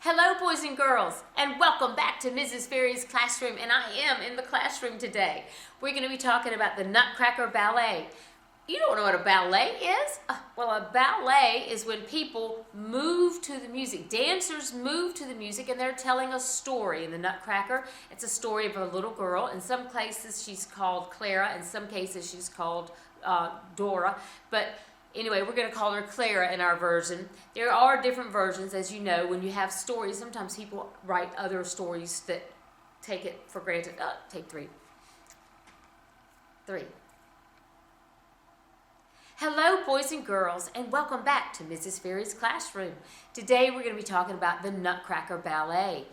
Hello, boys and girls, and welcome back to Mrs. Fairy's classroom, and I am in the classroom today. We're going to be talking about the Nutcracker Ballet. You don't know what a ballet is? Well, a ballet is when people move to the music. Dancers move to the music, and they're telling a story. In the Nutcracker, it's a story of a little girl. In some cases, she's called Clara. In some cases, she's called Dora. But anyway, we're going to call her Clara in our version. There are different versions, as you know. When you have stories, sometimes people write other stories that take it for granted. Take three. Hello, boys and girls, and welcome back to Mrs. Fairy's classroom. Today, we're going to be talking about the Nutcracker Ballet.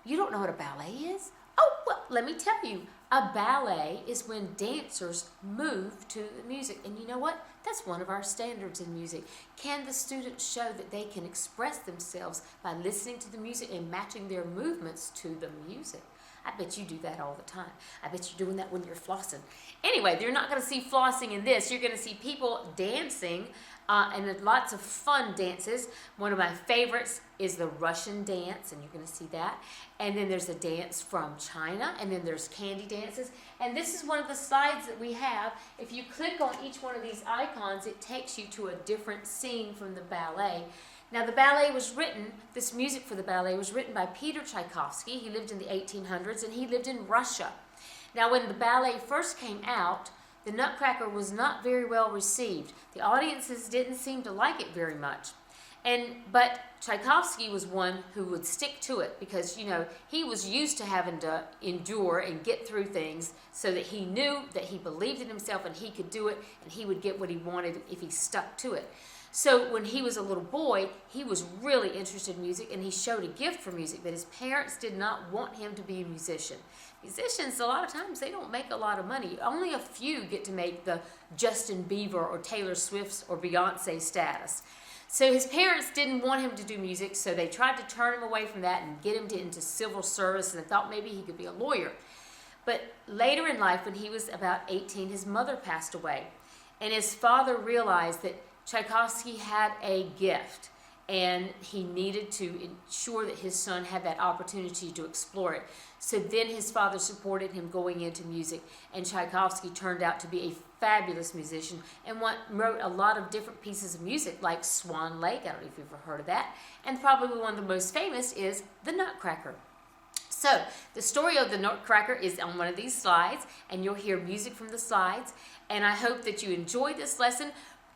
You don't know what a ballet is? Oh, well, let me tell you. A ballet is when dancers move to the music. And you know what? That's one of our standards in music. Can the students show that they can express themselves by listening to the music and matching their movements to the music? I bet you do that all the time. I bet you're doing that when you're flossing. Anyway, you're not going to see flossing in this. You're going to see people dancing and lots of fun dances. One of my favorites is the Russian dance, and you're going to see that. And then there's a dance from China, and then there's candy dances. And this is one of the slides that we have. If you click on each one of these icons, it takes you to a different scene from the ballet. Now, the ballet was written, this music for the ballet was written by Peter Tchaikovsky. He lived in the 1800s, and he lived in Russia. Now, when the ballet first came out, the Nutcracker was not very well received. The audiences didn't seem to like it very much. But Tchaikovsky was one who would stick to it because, you know, he was used to having to endure and get through things so that he knew that he believed in himself and he could do it and he would get what he wanted if he stuck to it. So when he was a little boy, he was really interested in music and he showed a gift for music, but his parents did not want him to be a musician. Musicians, a lot of times, they don't make a lot of money. Only a few get to make the Justin Bieber or Taylor Swift's or Beyonce status. So his parents didn't want him to do music, so they tried to turn him away from that and get him into civil service, and they thought maybe he could be a lawyer. But later in life, when he was about 18, his mother passed away, and his father realized that Tchaikovsky had a gift, and he needed to ensure that his son had that opportunity to explore it. So then his father supported him going into music, and Tchaikovsky turned out to be a fabulous musician and wrote a lot of different pieces of music like Swan Lake. I don't know if you've ever heard of that. And probably one of the most famous is the Nutcracker. So the story of the Nutcracker is on one of these slides, and you'll hear music from the slides. And I hope that you enjoyed this lesson.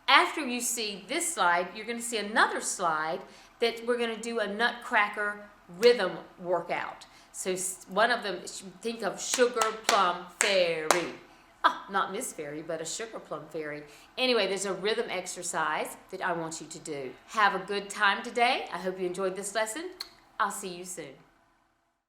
After you see this slide, you're going to see another slide that we're going to do a Nutcracker rhythm workout. So one of them, think of Sugar Plum Fairy. Oh, not Miss Fairy, but a Sugar Plum Fairy. Anyway, there's a rhythm exercise that I want you to do. Have a good time today. I hope you enjoyed this lesson. I'll see you soon.